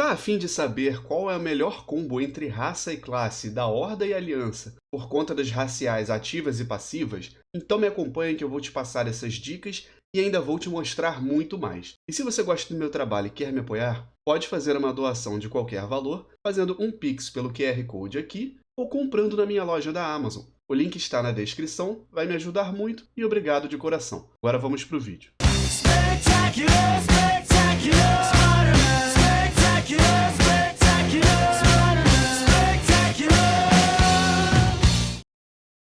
Tá a fim de saber qual é o melhor combo entre raça e classe da Horda e Aliança por conta das raciais ativas e passivas? Então me acompanhe que eu vou te passar essas dicas e ainda vou te mostrar muito mais. E se você gosta do meu trabalho e quer me apoiar, pode fazer uma doação de qualquer valor, fazendo um Pix pelo QR Code aqui ou comprando na minha loja da Amazon. O link está na descrição, vai me ajudar muito e obrigado de coração. Agora vamos pro vídeo. Spectacular, spectacular, Spider-Man. Spectacular, spectacular, Spider-Man. Spectacular.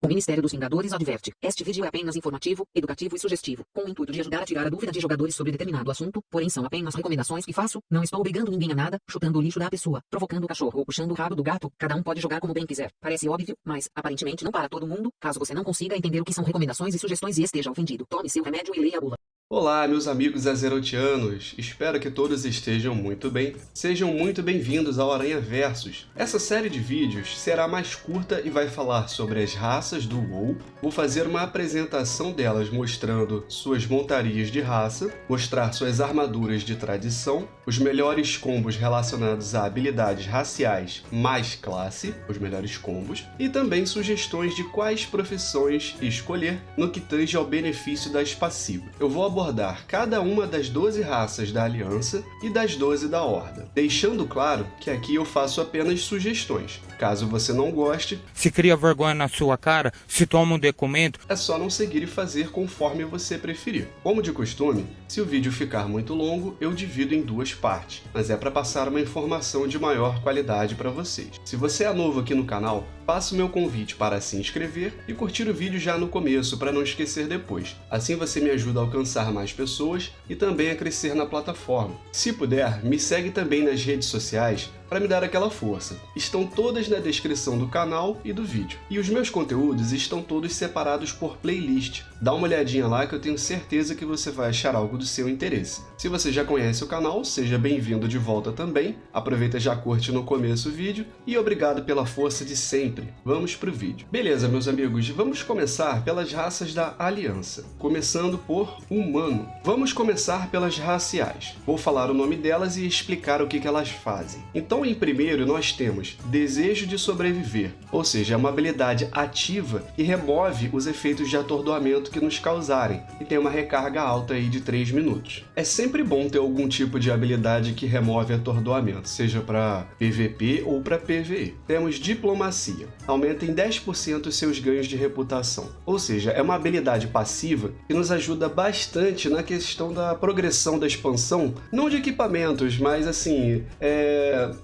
O Ministério dos Vingadores adverte: este vídeo é apenas informativo, educativo e sugestivo, com o intuito de ajudar a tirar a dúvida de jogadores sobre determinado assunto, porém são apenas recomendações que faço, não estou obrigando ninguém a nada, chutando o lixo da pessoa, provocando o cachorro ou puxando o rabo do gato, cada um pode jogar como bem quiser. Parece óbvio, mas, aparentemente não para todo mundo. Caso você não consiga entender o que são recomendações e sugestões e esteja ofendido, tome seu remédio e leia a bula. Olá, meus amigos azerotianos! Espero que todos estejam muito bem. Sejam muito bem-vindos ao Aranha Versus. Essa série de vídeos será mais curta e vai falar sobre as raças do WoW. Vou fazer uma apresentação delas mostrando suas montarias de raça, mostrar suas armaduras de tradição, os melhores combos relacionados a habilidades raciais mais classe, os melhores combos, e também sugestões de quais profissões escolher no que tange ao benefício das passivas. Eu vou abordar cada uma das 12 raças da Aliança e das 12 da Horda, deixando claro que aqui eu faço apenas sugestões. Caso você não goste, se cria vergonha na sua cara, se toma um documento, é só não seguir e fazer conforme você preferir. Como de costume, se o vídeo ficar muito longo, eu divido em duas partes, mas é para passar uma informação de maior qualidade para vocês. Se você é novo aqui no canal, faço o meu convite para se inscrever e curtir o vídeo já no começo para não esquecer depois. Assim você me ajuda a alcançar mais pessoas e também a crescer na plataforma. Se puder, me segue também nas redes sociais para me dar aquela força. Estão todas na descrição do canal e do vídeo. E os meus conteúdos estão todos separados por playlist. Dá uma olhadinha lá que eu tenho certeza que você vai achar algo do seu interesse. Se você já conhece o canal, seja bem-vindo de volta também. Aproveita e já curte no começo o vídeo e obrigado pela força de sempre. Vamos pro vídeo. Beleza, meus amigos, vamos começar pelas raças da Aliança. Começando por humano. Vamos começar pelas raciais. Vou falar o nome delas e explicar o que elas fazem. Então, em primeiro, nós temos Desejo de Sobreviver, ou seja, é uma habilidade ativa e remove os efeitos de atordoamento que nos causarem, e tem uma recarga alta aí de 3 minutos. É sempre bom ter algum tipo de habilidade que remove atordoamento, seja para PVP ou para PvE. Temos Diplomacia, aumenta em 10% os seus ganhos de reputação, ou seja, é uma habilidade passiva que nos ajuda bastante na questão da progressão da expansão, não de equipamentos, mas assim,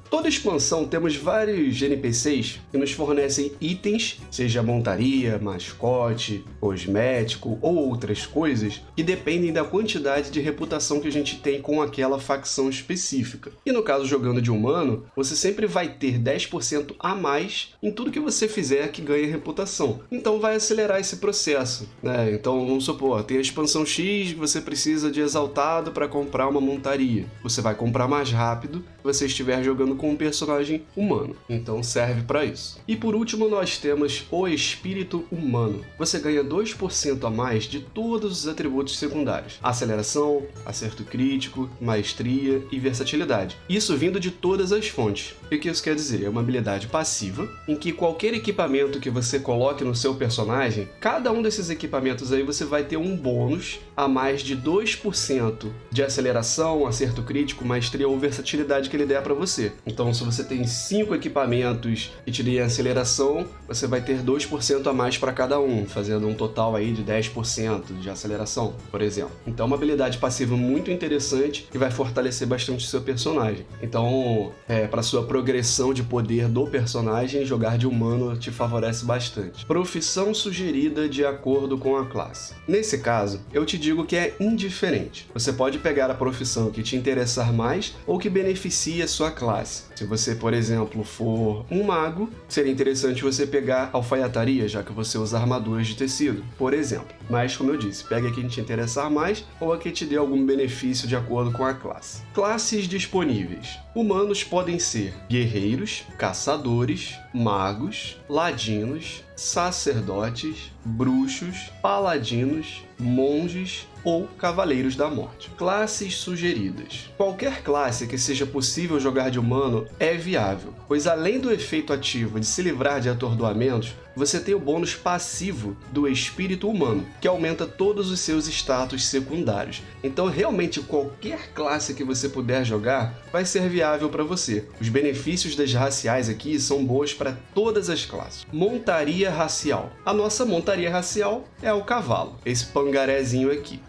toda expansão temos vários NPCs que nos fornecem itens, seja montaria, mascote, cosmético ou outras coisas, que dependem da quantidade de reputação que a gente tem com aquela facção específica. E no caso jogando de humano, você sempre vai ter 10% a mais em tudo que você fizer que ganha reputação. Então vai acelerar esse processo, né? Então vamos supor, tem a expansão X, você precisa de exaltado para comprar uma montaria. Você vai comprar mais rápido se você estiver jogando com um personagem humano, então serve para isso. E por último nós temos o espírito humano. Você ganha 2% a mais de todos os atributos secundários: aceleração, acerto crítico, maestria e versatilidade. Isso vindo de todas as fontes. E o que isso quer dizer? É uma habilidade passiva, em que qualquer equipamento que você coloque no seu personagem, cada um desses equipamentos aí você vai ter um bônus a mais de 2% de aceleração, acerto crítico, maestria ou versatilidade que ele der para você. Então, se você tem 5 equipamentos que te deem aceleração, você vai ter 2% a mais para cada um, fazendo um total aí de 10% de aceleração, por exemplo. Então, uma habilidade passiva muito interessante que vai fortalecer bastante o seu personagem. Então, para sua progressão de poder do personagem, jogar de humano te favorece bastante. Profissão sugerida de acordo com a classe. Nesse caso, eu te digo que é indiferente. Você pode pegar a profissão que te interessar mais ou que beneficie a sua classe. Se você, por exemplo, for um mago, seria interessante você pegar alfaiataria, já que você usa armaduras de tecido, por exemplo. Mas, como eu disse, pega a que te interessar mais ou a que te dê algum benefício de acordo com a classe. Classes disponíveis. Humanos podem ser guerreiros, caçadores, magos, ladinos, sacerdotes, bruxos, paladinos, monges, ou Cavaleiros da Morte. Classes sugeridas. Qualquer classe que seja possível jogar de humano é viável, pois além do efeito ativo de se livrar de atordoamentos, você tem o bônus passivo do espírito humano, que aumenta todos os seus status secundários. Então, realmente, qualquer classe que você puder jogar vai ser viável para você. Os benefícios das raciais aqui são boas para todas as classes. Montaria racial. A nossa montaria racial é o cavalo, esse pangarézinho aqui.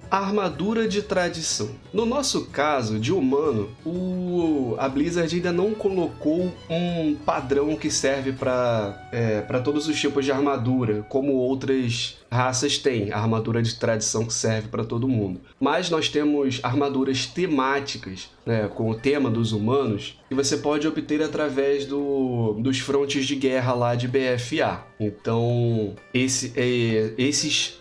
Armadura de tradição. No nosso caso, de humano, a Blizzard ainda não colocou um padrão que serve para todos os tipos de armadura, como outras raças têm, a armadura de tradição que serve para todo mundo. Mas nós temos armaduras temáticas, né, com o tema dos humanos, que você pode obter através dos frontes de guerra lá de BFA. Então, esses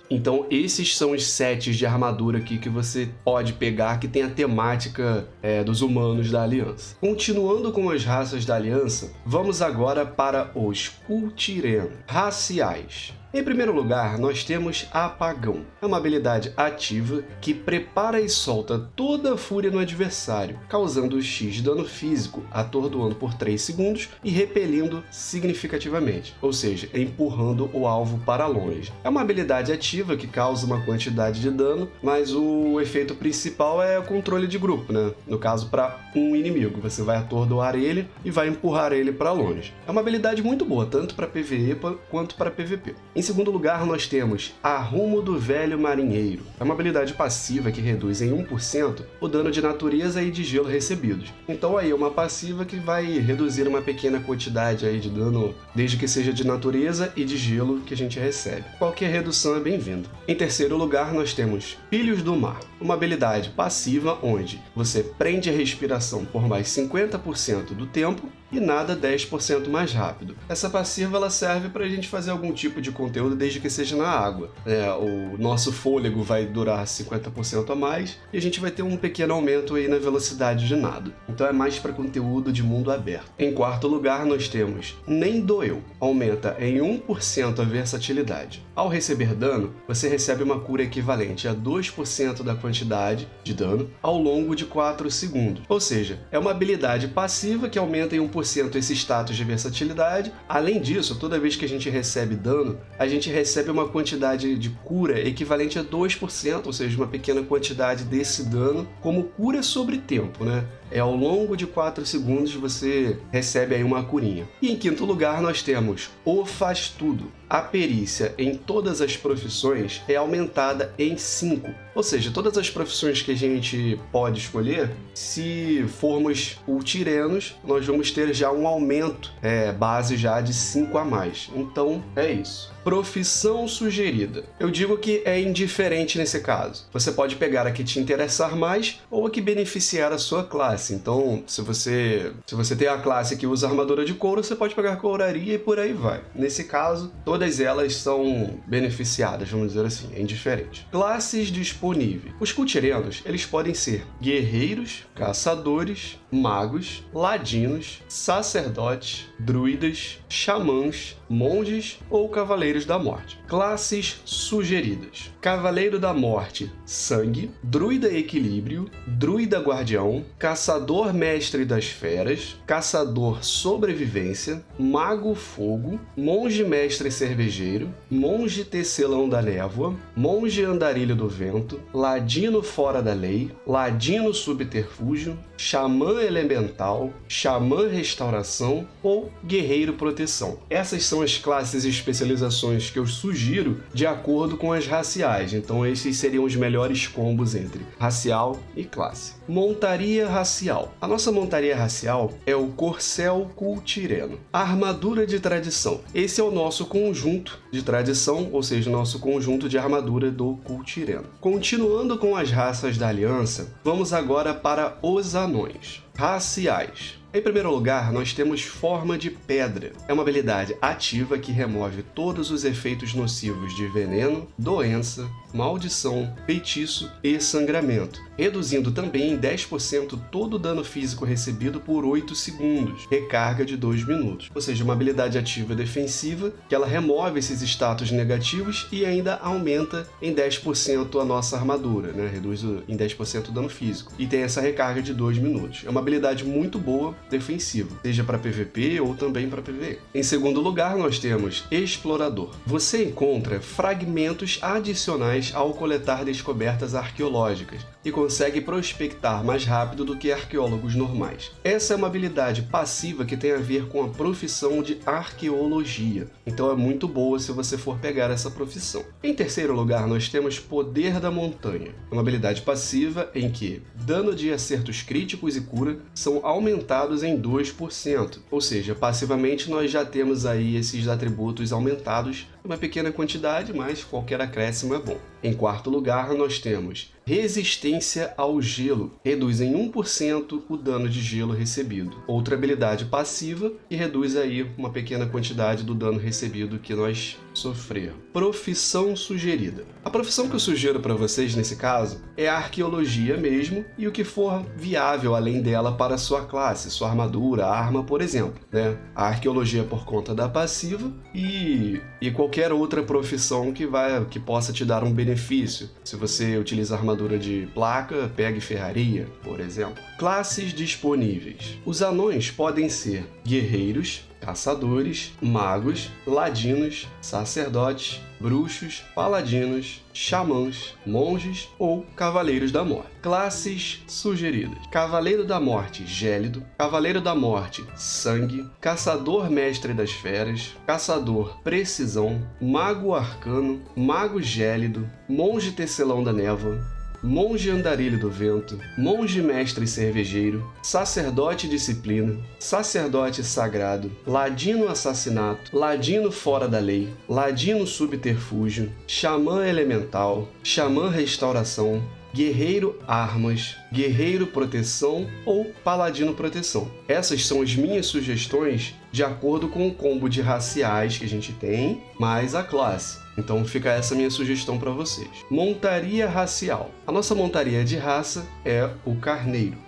são os sets de armadura aqui que você pode pegar, que tem a temática dos humanos da Aliança. Continuando com as raças da Aliança, vamos agora para os Kultirenos. Raciais. Em primeiro lugar, nós temos Apagão. É uma habilidade ativa que prepara e solta toda a fúria no adversário, causando X de dano físico, atordoando por 3 segundos e repelindo significativamente, ou seja, empurrando o alvo para longe. É uma habilidade ativa que causa uma quantidade de dano, mas o efeito principal é o controle de grupo, né? No caso, para um inimigo, você vai atordoar ele e vai empurrar ele para longe. É uma habilidade muito boa, tanto para PvE quanto para PvP. Em segundo lugar, nós temos Arrumo do Velho Marinheiro. É uma habilidade passiva que reduz em 1% o dano de natureza e de gelo recebidos. Então aí é uma passiva que vai reduzir uma pequena quantidade aí de dano, desde que seja de natureza e de gelo que a gente recebe. Qualquer redução é bem-vinda. Em terceiro lugar, nós temos Filhos do Mar. Uma habilidade passiva onde você prende a respiração por mais 50% do tempo e nada 10% mais rápido. Essa passiva ela serve para a gente fazer algum tipo de conteúdo desde que seja na água. O nosso fôlego vai durar 50% a mais e a gente vai ter um pequeno aumento aí na velocidade de nado. Então é mais para conteúdo de mundo aberto. Em quarto lugar, nós temos Nem Doeu. Aumenta em 1% a versatilidade. Ao receber dano, você recebe uma cura equivalente a 2% da quantidade de dano ao longo de 4 segundos. Ou seja, é uma habilidade passiva que aumenta em 1% esse status de versatilidade. Além disso, toda vez que a gente recebe dano, a gente recebe uma quantidade de cura equivalente a 2%, ou seja, uma pequena quantidade desse dano como cura sobre tempo, né? Ao longo de 4 segundos você recebe aí uma curinha. E em quinto lugar nós temos O Faz Tudo. A perícia em todas as profissões é aumentada em 5. Ou seja, todas as profissões que a gente pode escolher, se formos Kultirenos, nós vamos ter já um aumento base já de 5 a mais. Então é isso. Profissão sugerida. Eu digo que é indiferente nesse caso. Você pode pegar a que te interessar mais ou a que beneficiar a sua classe. Então, se você tem a classe que usa armadura de couro, você pode pegar couraria e por aí vai. Nesse caso, todas elas são beneficiadas, vamos dizer assim, é indiferente. Classes disponíveis. Os Kultirenos, eles podem ser guerreiros, caçadores, magos, ladinos, sacerdotes, druidas, xamãs, monges ou cavaleiros da morte. Classes sugeridas. Cavaleiro da Morte, Sangue, Druida Equilíbrio, Druida Guardião, Caçador Mestre das Feras, Caçador Sobrevivência, Mago Fogo, Monge Mestre Cervejeiro, Monge Tecelão da Névoa, Monge Andarilho do Vento, Ladino Fora da Lei, Ladino Subterfúgio, Xamã Elemental, Xamã Restauração ou Guerreiro Proteção. Essas são as classes e especializações que eu sugiro de acordo com as raciais, então esses seriam os melhores combos entre racial e classe. Montaria racial. A nossa montaria racial é o Corcel Kultireno. Armadura de tradição. Esse é o nosso conjunto de tradição, ou seja, o nosso conjunto de armadura do Kultireno. Continuando com as raças da Aliança, vamos agora para os anões. Raciais. Em primeiro lugar, nós temos Forma de Pedra. É uma habilidade ativa que remove todos os efeitos nocivos de veneno, doença, maldição, feitiço e sangramento, reduzindo também em 10% todo o dano físico recebido por 8 segundos, recarga de 2 minutos. Ou seja, uma habilidade ativa defensiva que ela remove esses status negativos e ainda aumenta em 10% a nossa armadura, né? Reduz em 10% o dano físico. E tem essa recarga de 2 minutos. É uma habilidade muito boa defensiva, seja para PVP ou também para PvE. Em segundo lugar, nós temos Explorador. Você encontra fragmentos adicionais ao coletar descobertas arqueológicas e consegue prospectar mais rápido do que arqueólogos normais. Essa é uma habilidade passiva que tem a ver com a profissão de arqueologia, então é muito boa se você for pegar essa profissão. Em terceiro lugar, nós temos Poder da Montanha, uma habilidade passiva em que dano de acertos críticos e cura são aumentados em 2%, ou seja, passivamente nós já temos aí esses atributos aumentados em uma pequena quantidade, mas qualquer acréscimo é bom. Em quarto lugar, nós temos Resistência ao Gelo, reduz em 1% o dano de gelo recebido. Outra habilidade passiva que reduz aí uma pequena quantidade do dano recebido que nós sofremos. Profissão Sugerida. A profissão que eu sugiro para vocês nesse caso é a arqueologia mesmo e o que for viável além dela para a sua classe, sua armadura, arma, por exemplo, né? A arqueologia por conta da passiva e qualquer outra profissão que possa te dar um benefício. Se você utiliza armadura de placa, pegue ferraria, por exemplo. Classes disponíveis. Os anões podem ser guerreiros, caçadores, magos, ladinos, sacerdotes, bruxos, paladinos, xamãs, monges ou cavaleiros da morte. Classes sugeridas: Cavaleiro da Morte Gélido, Cavaleiro da Morte Sangue, Caçador Mestre das Feras, Caçador Precisão, Mago Arcano, Mago Gélido, Monge Tecelão da Névoa, Monge Andarilho do Vento, Monge Mestre Cervejeiro, Sacerdote Disciplina, Sacerdote Sagrado, Ladino Assassinato, Ladino Fora da Lei, Ladino Subterfúgio, Xamã Elemental, Xamã Restauração, Guerreiro Armas, Guerreiro Proteção ou Paladino Proteção. Essas são as minhas sugestões de acordo com o combo de raciais que a gente tem, mais a classe. Então fica essa minha sugestão para vocês. Montaria racial. A nossa montaria de raça é o Carneiro.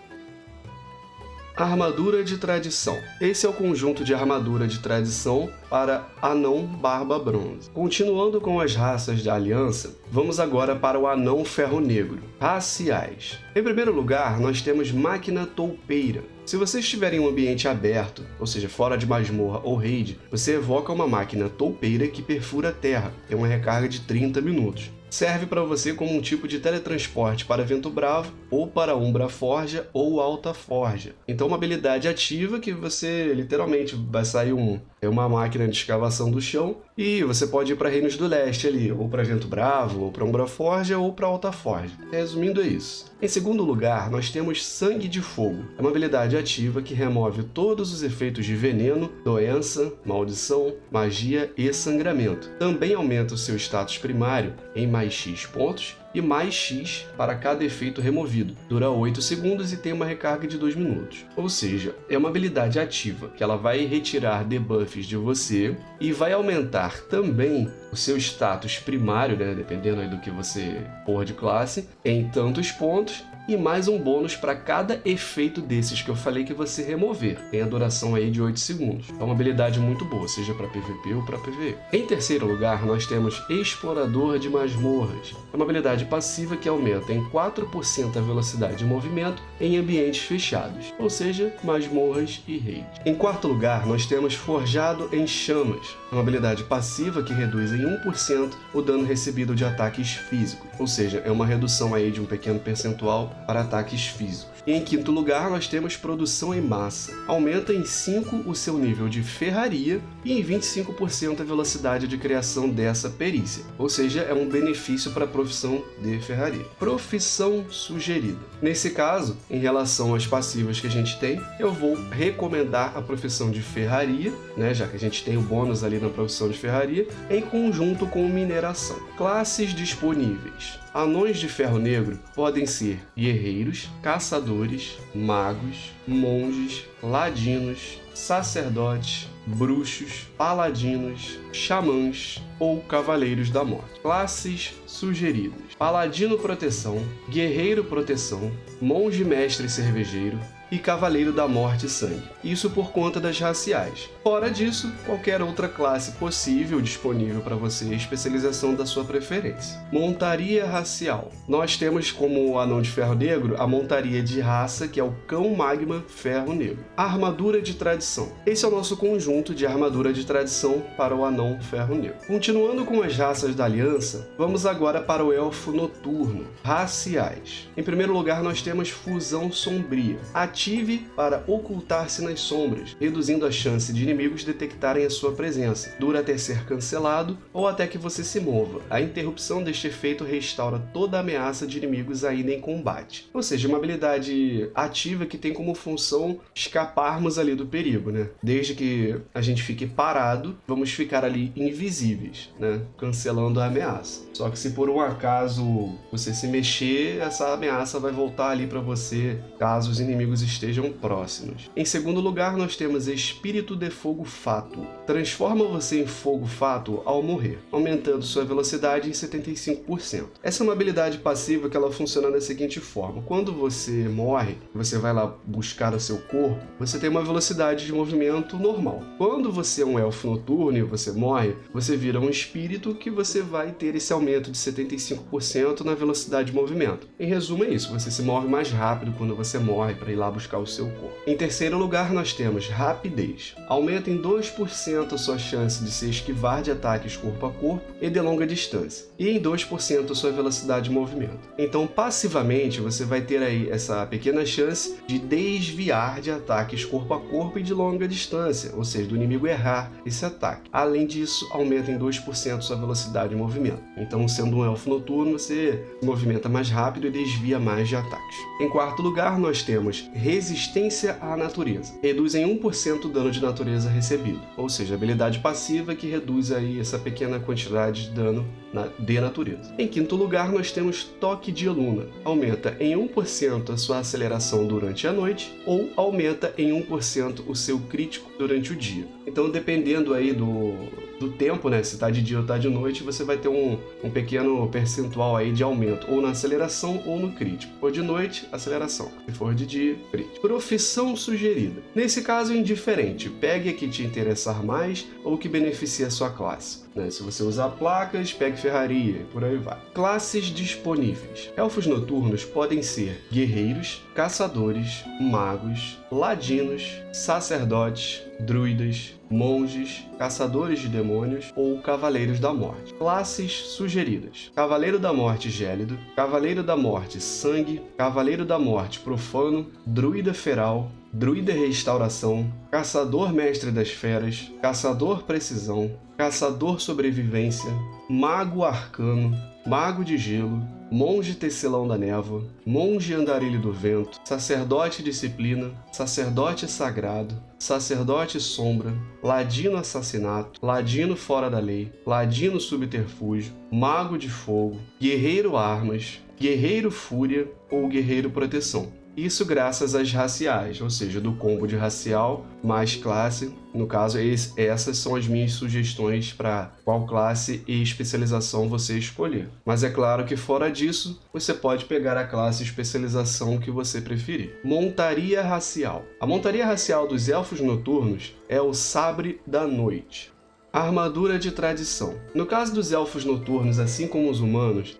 Armadura de Tradição. Esse é o conjunto de armadura de tradição para Anão Barba Bronze. Continuando com as raças de aliança, vamos agora para o Anão Ferro Negro. Raciais. Em primeiro lugar, nós temos Máquina Toupeira. Se você estiver em um ambiente aberto, ou seja, fora de masmorra ou raid, você evoca uma máquina toupeira que perfura a terra, tem uma recarga de 30 minutos. Serve para você como um tipo de teletransporte para Vento Bravo, ou para Umbra Forja ou Alta Forja. Então uma habilidade ativa que você literalmente vai sair uma máquina de escavação do chão e você pode ir para Reinos do Leste ali, ou para Vento Bravo, ou para Umbra Forja, ou para Alta Forja. Resumindo, é isso. Em segundo lugar, nós temos Sangue de Fogo. É uma habilidade ativa que remove todos os efeitos de veneno, doença, maldição, magia e sangramento. Também aumenta o seu status primário em mais X pontos e mais X para cada efeito removido. Dura 8 segundos e tem uma recarga de 2 minutos. Ou seja, é uma habilidade ativa que ela vai retirar debuffs de você e vai aumentar também o seu status primário, né, dependendo aí do que você for de classe, em tantos pontos e mais um bônus para cada efeito desses que eu falei que você remover. Tem a duração aí de 8 segundos. É uma habilidade muito boa, seja para PVP ou para PvE. Em terceiro lugar, nós temos Explorador de Masmorras. É uma habilidade passiva que aumenta em 4% a velocidade de movimento em ambientes fechados, ou seja, masmorras e raid. Em quarto lugar, nós temos Forjado em Chamas. É uma habilidade passiva que reduz em 1% o dano recebido de ataques físicos, ou seja, é uma redução aí de um pequeno percentual para ataques físicos. E em quinto lugar, nós temos Produção em Massa. Aumenta em 5 o seu nível de ferraria e em 25% a velocidade de criação dessa perícia. Ou seja, é um benefício para a profissão de ferraria. Profissão Sugerida. Nesse caso, em relação às passivas que a gente tem, eu vou recomendar a profissão de ferraria, né, já que a gente tem o bônus ali na profissão de ferraria, em conjunto com mineração. Classes disponíveis. Anões de Ferro Negro podem ser guerreiros, caçadores, magos, monges, ladinos, sacerdotes, bruxos, paladinos, xamãs ou cavaleiros da morte. Classes sugeridas: paladino proteção, guerreiro proteção, monge mestre cervejeiro e cavaleiro da morte e sangue. Isso por conta das raciais. Fora disso, qualquer outra classe possível disponível para você, especialização da sua preferência. Montaria racial. Nós temos como anão de ferro negro a montaria de raça, que é o cão magma ferro negro. Armadura de tradição. Esse é o nosso conjunto de armadura de tradição para o anão ferro negro. Continuando com as raças da aliança, vamos agora para o elfo noturno. Raciais. Em primeiro lugar, nós temos fusão sombria. Ative para ocultar-se nas sombras, reduzindo a chance de inimigos detectarem a sua presença. Dura até ser cancelado ou até que você se mova. A interrupção deste efeito restaura toda a ameaça de inimigos ainda em combate. Ou seja, uma habilidade ativa que tem como função escaparmos ali do perigo, né? Desde que a gente fique parado, vamos ficar ali invisíveis, né? Cancelando a ameaça. Só que se por um acaso você se mexer, essa ameaça vai voltar ali para você, caso os inimigos estejam próximos. Em segundo lugar, nós temos Espírito de Fogo Fátuo. Transforma você em fogo fátuo ao morrer, aumentando sua velocidade em 75%. Essa é uma habilidade passiva que ela funciona da seguinte forma: quando você morre, você vai lá buscar o seu corpo, você tem uma velocidade de movimento normal. Quando você é um elfo noturno e você morre, você vira um espírito que você vai ter esse aumento de 75% na velocidade de movimento. Em resumo, é isso: você se move mais rápido quando você morre para ir lá buscar o seu corpo. Em terceiro lugar, nós temos rapidez. Aumenta em 2% a sua chance de se esquivar de ataques corpo a corpo e de longa distância, e em 2% a sua velocidade de movimento. Então, passivamente, você vai ter aí essa pequena chance de desviar de ataques corpo a corpo e de longa distância, ou seja, do inimigo errar esse ataque. Além disso, aumenta em 2% sua velocidade de movimento. Então, sendo um elfo noturno, você se movimenta mais rápido e desvia mais de ataques. Em quarto lugar, nós temos resistência à natureza. Reduz em 1% o dano de natureza recebido, ou seja, habilidade passiva que reduz aí essa pequena quantidade de dano de natureza. Em quinto lugar, nós temos toque de Eluna. Aumenta em 1% a sua aceleração durante a noite ou aumenta em 1% o seu crítico durante o dia. Então, dependendo aí do tempo, né, se está de dia ou está de noite, você vai ter um pequeno percentual aí de aumento, ou na aceleração ou no crítico. Se for de noite, aceleração. Se for de dia, crítico. Profissão sugerida. Nesse caso, indiferente. Pegue a que te interessar mais ou que beneficie a sua classe. Se você usar placas, pegue ferraria, por aí vai. Classes disponíveis. Elfos noturnos podem ser guerreiros, caçadores, magos, ladinos, sacerdotes, druidas, monges, caçadores de demônios ou cavaleiros da morte. Classes sugeridas: Cavaleiro da Morte Gélido, Cavaleiro da Morte Sangue, Cavaleiro da Morte Profano, Druida Feral, Druida Restauração, Caçador Mestre das Feras, Caçador Precisão, Caçador Sobrevivência, Mago Arcano, Mago de Gelo, Monge Tecelão da Névoa, Monge Andarilho do Vento, Sacerdote Disciplina, Sacerdote Sagrado, Sacerdote Sombra, Ladino Assassinato, Ladino Fora da Lei, Ladino Subterfúgio, Mago de Fogo, Guerreiro Armas, Guerreiro Fúria ou Guerreiro Proteção. Isso graças às raciais, ou seja, do combo de racial mais classe. No caso, essas são as minhas sugestões para qual classe e especialização você escolher. Mas é claro que fora disso, você pode pegar a classe e especialização que você preferir. Montaria racial. A montaria racial dos elfos noturnos é o Sabre da Noite. Armadura de tradição. No caso dos elfos noturnos, assim como os humanos,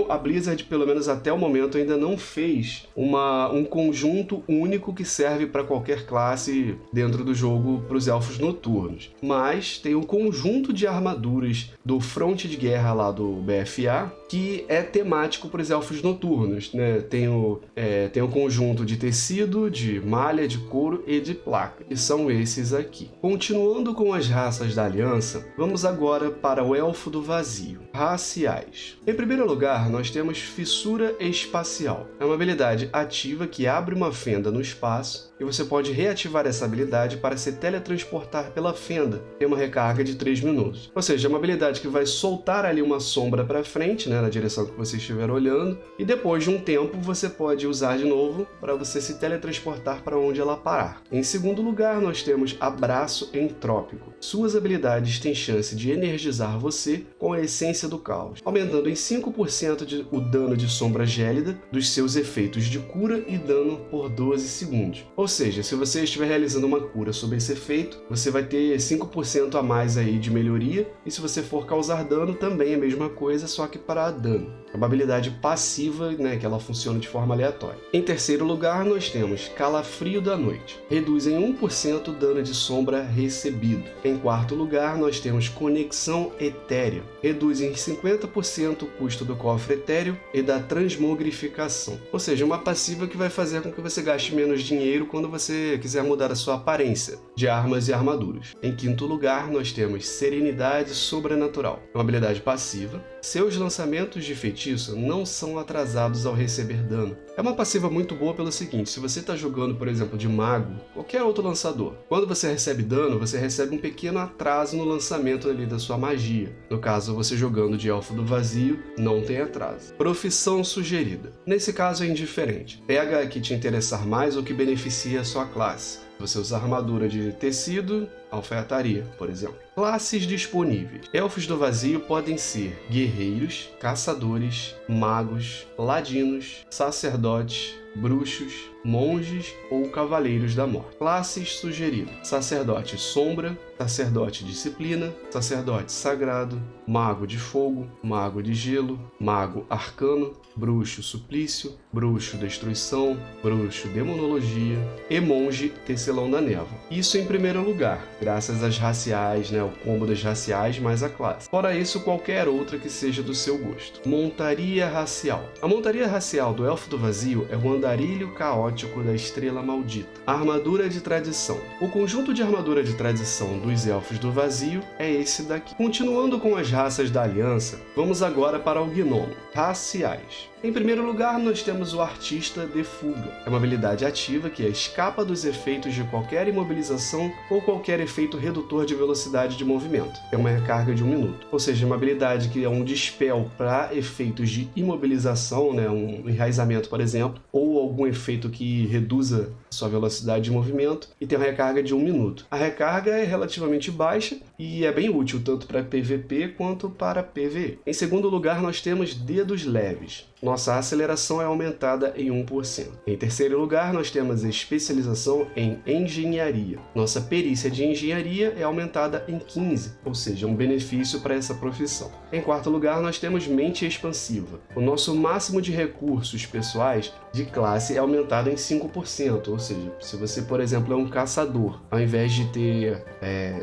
a Blizzard, pelo menos até o momento, ainda não fez um conjunto único que serve para qualquer classe dentro do jogo para os elfos noturnos. Mas tem um conjunto de armaduras do fronte de guerra lá do BFA que é temático para os elfos noturnos, né? Tem o conjunto de tecido, de malha, de couro e de placa, que são esses aqui. Continuando com as raças da Aliança, vamos agora para o Elfo do Vazio. Raciais. Em primeiro lugar, nós temos Fissura Espacial. É uma habilidade ativa que abre uma fenda no espaço e você pode reativar essa habilidade para se teletransportar pela fenda. Tem uma recarga de 3 minutos. Ou seja, é uma habilidade que vai soltar ali uma sombra para frente, né, na direção que você estiver olhando, e depois de um tempo você pode usar de novo para você se teletransportar para onde ela parar. Em segundo lugar, nós temos Abraço Entrópico. Suas habilidades têm chance de energizar você com a essência do caos, aumentando em 5% o dano de sombra gélida dos seus efeitos de cura e dano por 12 segundos. Ou seja, se você estiver realizando uma cura sob esse efeito, você vai ter 5% a mais aí de melhoria, e se você for causar dano, também é a mesma coisa, só que para dano. É uma habilidade passiva, né, que ela funciona de forma aleatória. Em terceiro lugar, nós temos Calafrio da Noite. Reduz em 1% o dano de sombra recebido. Em quarto lugar, nós temos Conexão Etérea. Reduz em 50% o custo do cofre etéreo e da transmogrificação. Ou seja, uma passiva que vai fazer com que você gaste menos dinheiro quando você quiser mudar a sua aparência de armas e armaduras. Em quinto lugar, nós temos Serenidade Sobrenatural. É uma habilidade passiva. Seus lançamentos de feitiço não são atrasados ao receber dano. É uma passiva muito boa pelo seguinte: se você está jogando, por exemplo, de mago, qualquer outro lançador, quando você recebe dano, você recebe um pequeno atraso no lançamento ali da sua magia. No caso, você jogando de Elfo do Vazio, não tem atraso. Profissão sugerida. Nesse caso é indiferente. Pega a que te interessar mais ou que beneficia a sua classe. Você usa armadura de tecido, alfaiataria, por exemplo. Classes disponíveis. Elfos do Vazio podem ser guerreiros, caçadores, magos, ladinos, sacerdotes, bruxos, monges ou cavaleiros da morte. Classes sugeridas: sacerdote sombra, sacerdote disciplina, sacerdote sagrado, mago de fogo, mago de gelo, mago arcano, bruxo suplício, bruxo destruição, bruxo demonologia e monge tecelão da névoa. Isso em primeiro lugar, graças às raciais, né, o combo das raciais mais a classe. Fora isso, qualquer outra que seja do seu gosto. Montaria racial. A montaria racial do Elfo do Vazio é o andarilho caótico da Estrela Maldita. Armadura de tradição. O conjunto de armadura de tradição dos Elfos do Vazio é esse daqui. Continuando com as raças da Aliança, vamos agora para o Gnomo. Raciais. Em primeiro lugar, nós temos o Artista de Fuga. É uma habilidade ativa que escapa dos efeitos de qualquer imobilização ou qualquer efeito redutor de velocidade de movimento. É uma recarga de 1 minuto. Ou seja, uma habilidade que é um dispel para efeitos de imobilização, né, um enraizamento, por exemplo, ou algum efeito que reduza sua velocidade de movimento, e tem uma recarga de 1 minuto. A recarga é relativamente baixa e é bem útil tanto para PVP quanto para PvE. Em segundo lugar, nós temos Dedos Leves. Nossa aceleração é aumentada em 1%. Em terceiro lugar, nós temos a especialização em engenharia. Nossa perícia de engenharia é aumentada em 15%, ou seja, um benefício para essa profissão. Em quarto lugar, nós temos mente expansiva. O nosso máximo de recursos pessoais de classe é aumentado em 5%, ou seja, se você, por exemplo, é um caçador, ao invés de ter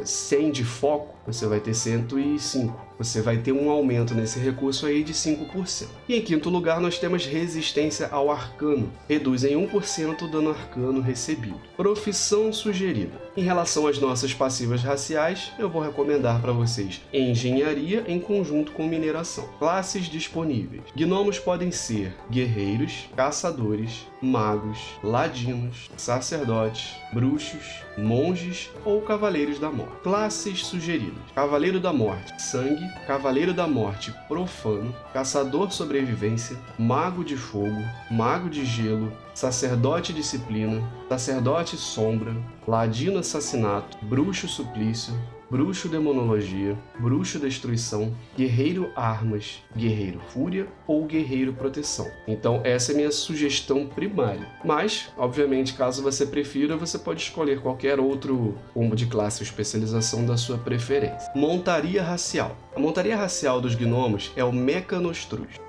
100 de foco, você vai ter 105. Você vai ter um aumento nesse recurso aí de 5%. E em quinto lugar, nós temos resistência ao arcano. Reduz em 1% o dano arcano recebido. Profissão sugerida. Em relação às nossas passivas raciais, eu vou recomendar para vocês engenharia em conjunto com mineração. Classes disponíveis. Gnomos podem ser guerreiros, caçadores, magos, ladinos, sacerdotes, bruxos, monges ou cavaleiros da morte. Classes sugeridas. Cavaleiro da Morte, sangue, Cavaleiro da Morte, profano, caçador sobrevivência, mago de fogo, mago de gelo, sacerdote disciplina, sacerdote sombra, ladino assassinato, bruxo suplício, bruxo demonologia, bruxo destruição, guerreiro armas, guerreiro fúria ou guerreiro proteção. Então essa é a minha sugestão primária. Mas, obviamente, caso você prefira, você pode escolher qualquer outro combo de classe ou especialização da sua preferência. Montaria racial. A montaria racial dos gnomos é o Mecanostruz.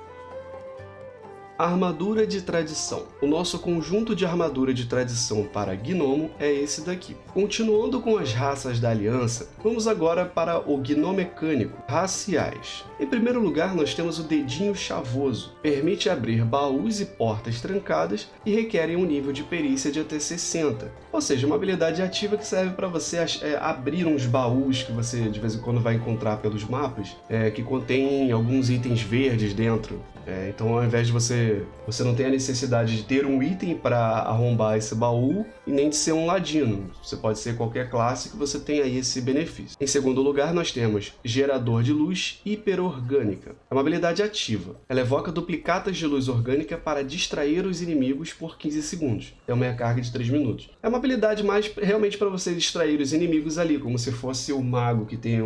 Armadura de tradição. O nosso conjunto de armadura de tradição para gnomo é esse daqui. Continuando com as raças da aliança, vamos agora para o gnomecânico, raciais. Em primeiro lugar, nós temos o dedinho chavoso. Permite abrir baús e portas trancadas e requerem um nível de perícia de até 60. Ou seja, uma habilidade ativa que serve para você abrir uns baús que você de vez em quando vai encontrar pelos mapas, que contém alguns itens verdes dentro. Então, ao invés de você você não tem a necessidade de ter um item para arrombar esse baú e nem de ser um ladino. Você pode ser qualquer classe que você tem aí esse benefício. Em segundo lugar, nós temos Gerador de Luz Hiperorgânica. É uma habilidade ativa. Ela evoca duplicatas de luz orgânica para distrair os inimigos por 15 segundos. É uma carga de 3 minutos. É uma habilidade mais realmente para você distrair os inimigos ali, como se fosse o mago que tem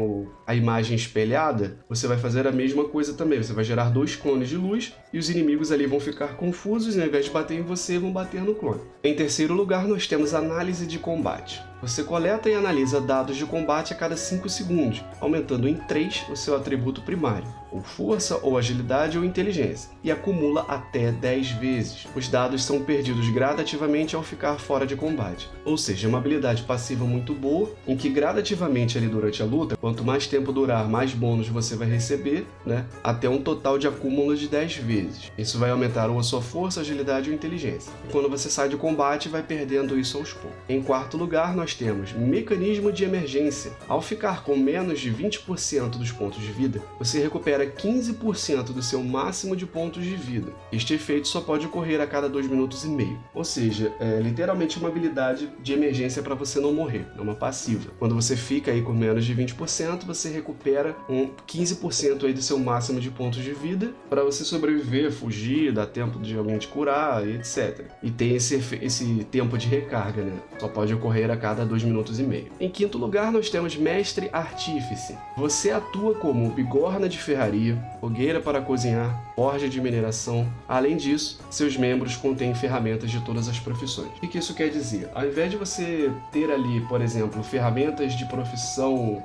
a imagem espelhada. Você vai fazer a mesma coisa também. Você vai gerar 2 clones de luz e os inimigos ali vão ficar confusos e ao invés de bater em você, vão bater no clone. Em terceiro lugar, nós temos Análise de Combate. Você coleta e analisa dados de combate a cada 5 segundos, aumentando em 3 o seu atributo primário, ou força, ou agilidade, ou inteligência, e acumula até 10 vezes. Os dados são perdidos gradativamente ao ficar fora de combate. Ou seja, é uma habilidade passiva muito boa, em que gradativamente ali durante a luta, quanto mais tempo durar, mais bônus você vai receber, né? Até um total de acúmulo de 10 vezes. Isso vai aumentar ou a sua força, agilidade ou inteligência. E quando você sai de combate, vai perdendo isso aos poucos. Em quarto lugar, nós temos Mecanismo de Emergência. Ao ficar com menos de 20% dos pontos de vida, você recupera 15% do seu máximo de pontos de vida. Este efeito só pode ocorrer a cada 2 minutos e meio. Ou seja, é literalmente uma habilidade de emergência para você não morrer. É uma passiva. Quando você fica aí com menos de 20%, você recupera 15% aí do seu máximo de pontos de vida para você sobreviver, fugir, dar tempo de alguém te curar, etc. E tem esse tempo de recarga, né? Só pode ocorrer a cada 2 minutos e meio. Em quinto lugar, nós temos Mestre Artífice. Você atua como bigorna de ferraria, fogueira para cozinhar, forja de mineração. Além disso, seus membros contêm ferramentas de todas as profissões. O que isso quer dizer? Ao invés de você ter ali, por exemplo, ferramentas de profissão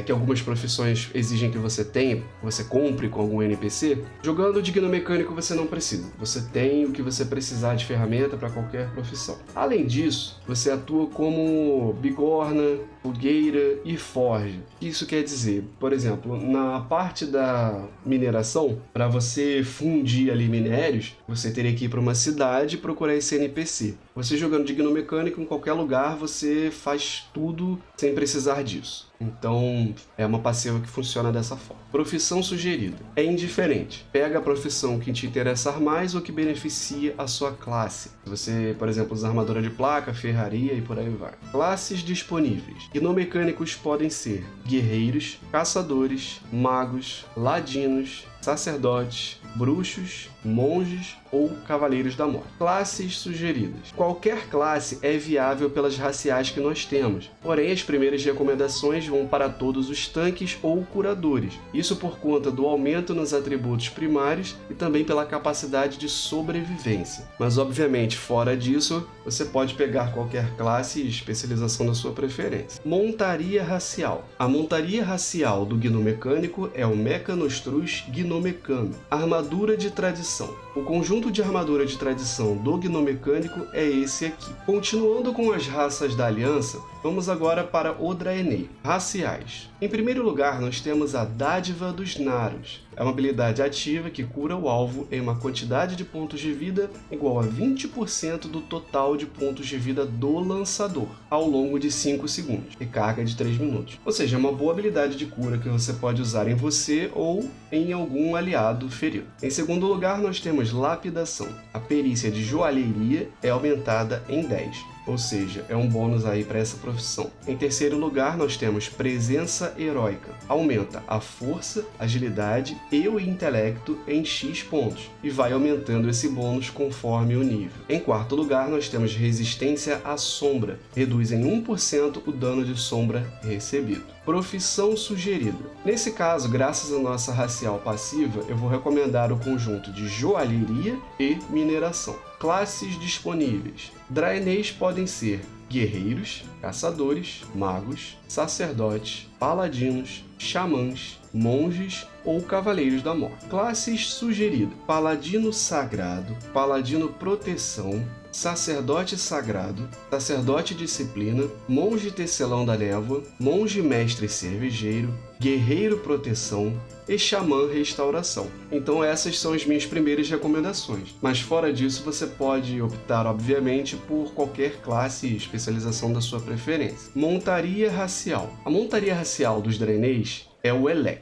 que algumas profissões exigem que você tenha, que você compre com algum NPC, jogando Digno Mecânico você não precisa. Você tem o que você precisar de ferramenta para qualquer profissão. Além disso, você atua como bigorna, fogueira e forja. O que isso quer dizer? Por exemplo, na parte da mineração, para você fundir ali minérios, você teria que ir para uma cidade e procurar esse NPC. Você jogando Digno Mecânico em qualquer lugar, você faz tudo sem precisar disso. Então, é uma passiva que funciona dessa forma. Profissão sugerida. É indiferente. Pega a profissão que te interessar mais ou que beneficia a sua classe. Você, por exemplo, usa armadura de placa, ferraria e por aí vai. Classes disponíveis. Gnomecânicos podem ser guerreiros, caçadores, magos, ladinos, sacerdotes, bruxos, monges ou cavaleiros da morte. Classes sugeridas. Qualquer classe é viável pelas raciais que nós temos, porém as primeiras recomendações vão para todos os tanques ou curadores. Isso por conta do aumento nos atributos primários e também pela capacidade de sobrevivência. Mas obviamente, fora disso, você pode pegar qualquer classe e especialização da sua preferência. Montaria racial. A montaria racial do Gnomecânico é o Mecanostruz Gnomecano. Armadura de tradição. O conjunto de armadura de tradição do Gnomecânico é esse aqui. Continuando com as raças da Aliança, vamos agora para o Draenei. Raciais. Em primeiro lugar, nós temos a Dádiva dos Naros. É uma habilidade ativa que cura o alvo em uma quantidade de pontos de vida igual a 20% do total de pontos de vida do lançador, ao longo de 5 segundos, e carga de 3 minutos. Ou seja, é uma boa habilidade de cura que você pode usar em você ou em algum aliado ferido. Em segundo lugar, nós temos Lapidação. A perícia de joalheria é aumentada em 10. Ou seja, é um bônus aí para essa profissão. Em terceiro lugar, nós temos Presença Heróica. Aumenta a força, agilidade e o intelecto em X pontos, e vai aumentando esse bônus conforme o nível. Em quarto lugar, nós temos Resistência à Sombra. Reduz em 1% o dano de sombra recebido. Profissão sugerida. Nesse caso, graças à nossa racial passiva, eu vou recomendar o conjunto de joalheria e mineração. Classes disponíveis. Draeneis podem ser guerreiros, caçadores, magos, sacerdotes, paladinos, xamãs, monges ou cavaleiros da morte. Classes sugeridas: paladino sagrado, paladino proteção, sacerdote sagrado, sacerdote disciplina, monge tecelão da névoa, monge mestre cervejeiro, guerreiro proteção e xamã restauração. Então essas são as minhas primeiras recomendações. Mas fora disso, você pode optar, obviamente, por qualquer classe e especialização da sua preferência. Montaria racial. A montaria racial dos Draeneis é o Elec.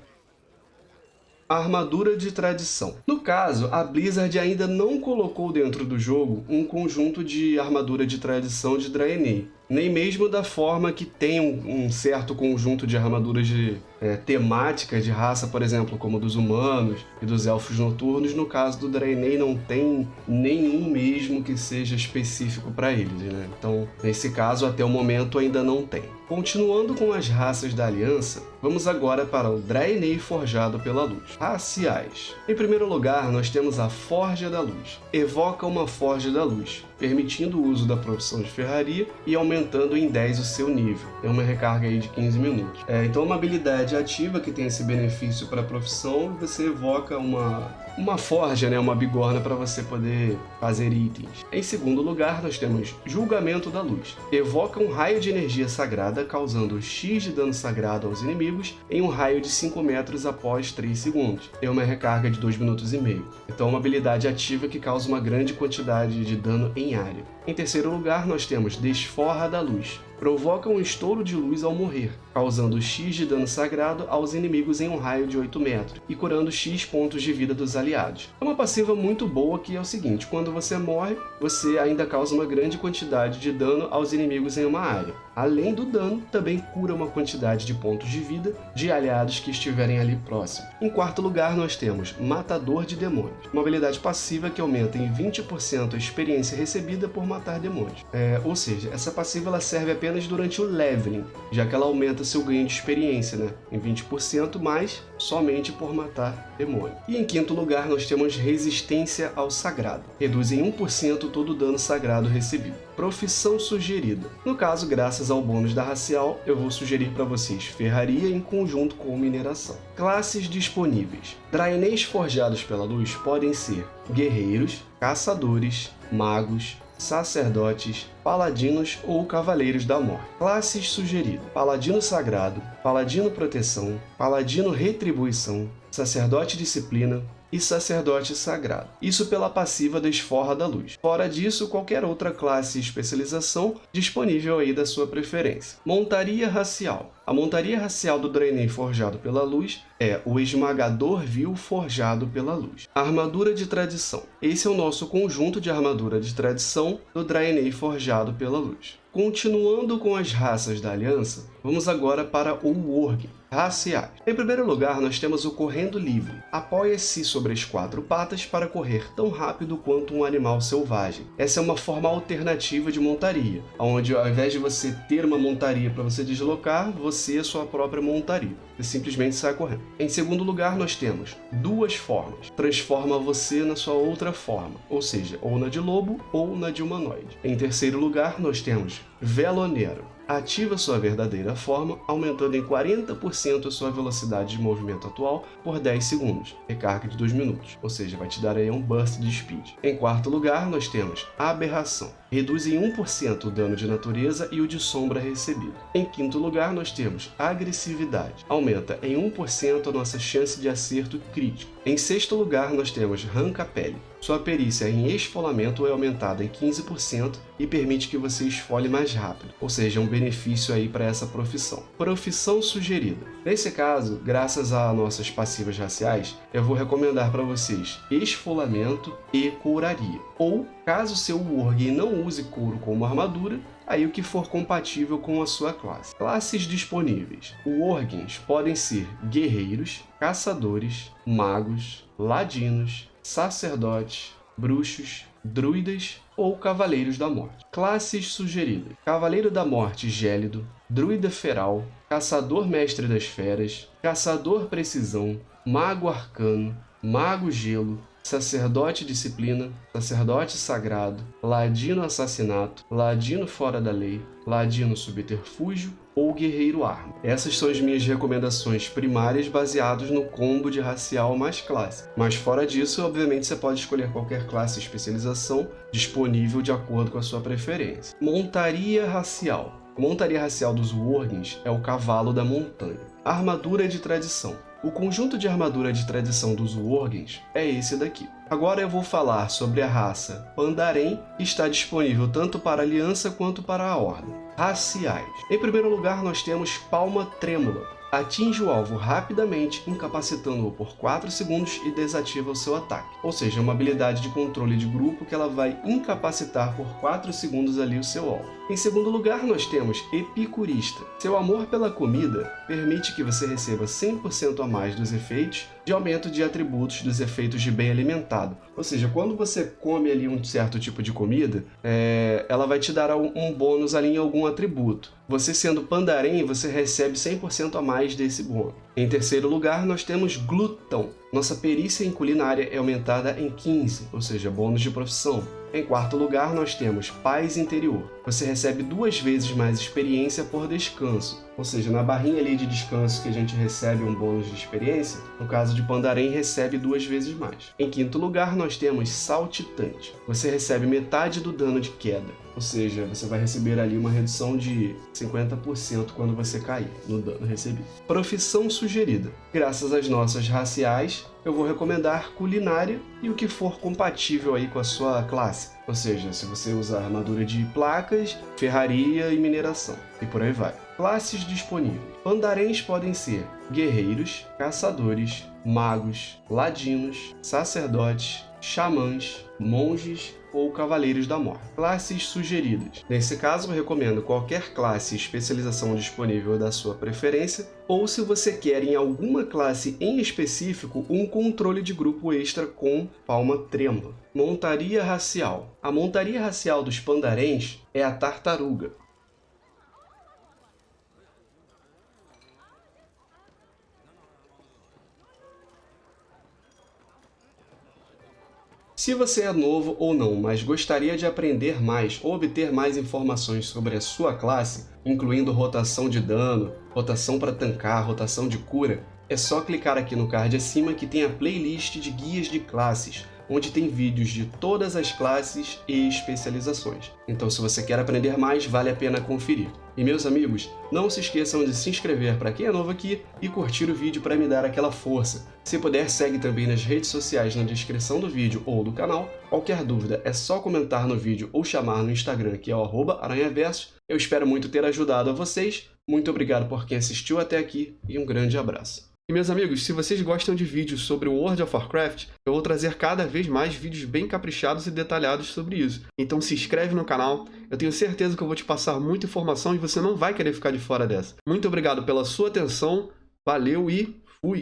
Armadura de tradição. No caso, a Blizzard ainda não colocou dentro do jogo um conjunto de armadura de tradição de Draenei, nem mesmo da forma que tem um certo conjunto de armaduras de temáticas de raça, por exemplo, como dos humanos e dos elfos noturnos. No caso do Draenei não tem nenhum mesmo que seja específico para eles, né? Então, nesse caso, até o momento ainda não tem. Continuando com as raças da Aliança, vamos agora para o Draenei Forjado pela Luz. Raciais. Em primeiro lugar, nós temos a Forja da Luz. Evoca uma Forja da Luz, permitindo o uso da profissão de ferraria e aumentando em 10 o seu nível. Tem uma recarga aí de 15 minutos. Então, uma habilidade ativa que tem esse benefício para a profissão, você evoca uma forja, né, uma bigorna para você poder fazer itens. Em segundo lugar, nós temos Julgamento da Luz. Evoca um raio de energia sagrada, causando X de dano sagrado aos inimigos em um raio de 5 metros após 3 segundos. Tem uma recarga de 2 minutos e meio. Então, uma habilidade ativa que causa uma grande quantidade de dano em área. Em terceiro lugar, nós temos Desforra da Luz. Provoca um estouro de luz ao morrer, causando X de dano sagrado aos inimigos em um raio de 8 metros e curando X pontos de vida dos aliados. É uma passiva muito boa que é o seguinte: quando você morre, você ainda causa uma grande quantidade de dano aos inimigos em uma área. Além do dano, também cura uma quantidade de pontos de vida de aliados que estiverem ali próximo. Em quarto lugar, nós temos Matador de Demônios, uma habilidade passiva que aumenta em 20% a experiência recebida por matar demônios. Ou seja, essa passiva ela serve apenas durante o leveling, já que ela aumenta seu ganho de experiência, né, em 20%, mas somente por matar demônio. E em quinto lugar, nós temos Resistência ao Sagrado. Reduz em 1% todo o dano sagrado recebido. Profissão sugerida. No caso, graças ao bônus da racial, eu vou sugerir para vocês ferraria em conjunto com mineração. Classes disponíveis. Draeneis forjados pela luz podem ser guerreiros, caçadores, magos, sacerdotes, paladinos ou cavaleiros da morte. Classes sugeridas: paladino sagrado, paladino proteção, paladino retribuição, sacerdote disciplina e sacerdote sagrado. Isso pela passiva Desforra da Luz. Fora disso, qualquer outra classe e especialização disponível aí da sua preferência. Montaria racial. A montaria racial do Draenei forjado pela luz é o Esmagador Vil forjado pela luz. Armadura de tradição. Esse é o nosso conjunto de armadura de tradição do Draenei forjado pela luz. Continuando com as raças da Aliança, vamos agora para o Worgen. Raciais. Em primeiro lugar, nós temos o Correndo Livre. Apoia-se sobre as 4 patas para correr tão rápido quanto um animal selvagem. Essa é uma forma alternativa de montaria, onde ao invés de você ter uma montaria para você deslocar, você é sua própria montaria. Você simplesmente sai correndo. Em segundo lugar, nós temos 2 formas. Transforma você na sua outra forma, ou seja, ou na de lobo ou na de humanoide. Em terceiro lugar, nós temos Veloneiro. Ativa sua verdadeira forma, aumentando em 40% a sua velocidade de movimento atual por 10 segundos, recarga de 2 minutos, ou seja, vai te dar aí um burst de speed. Em quarto lugar, nós temos Aberração. Reduz em 1% o dano de natureza e o de sombra recebido. Em quinto lugar, nós temos Agressividade. Aumenta em 1% a nossa chance de acerto crítico. Em sexto lugar, nós temos Arranca-Pele. Sua perícia em esfolamento é aumentada em 15% e permite que você esfole mais rápido, ou seja, um benefício aí para essa profissão. Profissão sugerida. Nesse caso, graças a nossas passivas raciais, eu vou recomendar para vocês esfolamento e couraria. Ou, caso seu Worgen não use couro como armadura, aí o que for compatível com a sua classe. Classes disponíveis. Worgens podem ser guerreiros, caçadores, magos, ladinos, sacerdotes, bruxos, druidas ou cavaleiros da morte. Classes sugeridas: Cavaleiro da Morte Gélido, druida feral, caçador mestre das feras, caçador precisão, mago arcano, mago gelo, sacerdote disciplina, sacerdote sagrado, ladino assassinato, ladino fora da lei, ladino subterfúgio ou guerreiro arma. Essas são as minhas recomendações primárias baseadas no combo de racial mais clássico. Mas fora disso, obviamente você pode escolher qualquer classe e especialização disponível de acordo com a sua preferência. Montaria racial. A montaria racial dos Worgens é o Cavalo da Montanha. Armadura de tradição. O conjunto de armadura de tradição dos Worgens é esse daqui. Agora eu vou falar sobre a raça Pandaren, que está disponível tanto para a Aliança quanto para a Ordem. Raciais. Em primeiro lugar, nós temos Palma Trêmula. atinge o alvo rapidamente, incapacitando-o por 4 segundos e desativa o seu ataque. Ou seja, é uma habilidade de controle de grupo que ela vai incapacitar por 4 segundos ali o seu alvo. Em segundo lugar, nós temos Epicurista. Seu amor pela comida permite que você receba 100% a mais dos efeitos de aumento de atributos dos efeitos de bem alimentado. Ou seja, quando você come ali um certo tipo de comida, ela vai te dar um bônus ali em algum atributo. Você sendo Pandaren, você recebe 100% a mais desse bônus. Em terceiro lugar, nós temos Glutão. Nossa perícia em culinária é aumentada em 15, ou seja, bônus de profissão. Em quarto lugar, nós temos Paz Interior. Você recebe 2 vezes mais experiência por descanso. Ou seja, na barrinha ali de descanso que a gente recebe um bônus de experiência, no caso de Pandaren recebe 2 vezes mais. Em quinto lugar, nós temos Saltitante. Você recebe metade do dano de queda. Ou seja, você vai receber ali uma redução de 50% quando você cair no dano recebido. Profissão sugerida. Graças às nossas raciais, eu vou recomendar culinária e o que for compatível aí com a sua classe. Ou seja, se você usar armadura de placas, ferraria e mineração. E por aí vai. Classes disponíveis. Pandarens podem ser guerreiros, caçadores, magos, ladinos, sacerdotes, xamãs, monges ou cavaleiros da morte. Classes sugeridas. Nesse caso, eu recomendo qualquer classe e especialização disponível da sua preferência, ou se você quer em alguma classe em específico, um controle de grupo extra com palma trêmula. Montaria racial. A montaria racial dos Pandarens é a tartaruga. Se você é novo ou não, mas gostaria de aprender mais ou obter mais informações sobre a sua classe, incluindo rotação de dano, rotação para tancar, rotação de cura, é só clicar aqui no card acima que tem a playlist de guias de classes, onde tem vídeos de todas as classes e especializações. Então, se você quer aprender mais, vale a pena conferir. E meus amigos, não se esqueçam de se inscrever para quem é novo aqui e curtir o vídeo para me dar aquela força. Se puder, segue também nas redes sociais na descrição do vídeo ou do canal. Qualquer dúvida é só comentar no vídeo ou chamar no Instagram, que é o @aranhaverso. Eu espero muito ter ajudado a vocês. Muito obrigado por quem assistiu até aqui e um grande abraço. E meus amigos, se vocês gostam de vídeos sobre o World of Warcraft, eu vou trazer cada vez mais vídeos bem caprichados e detalhados sobre isso. Então se inscreve no canal, eu tenho certeza que eu vou te passar muita informação e você não vai querer ficar de fora dessa. Muito obrigado pela sua atenção, valeu e fui!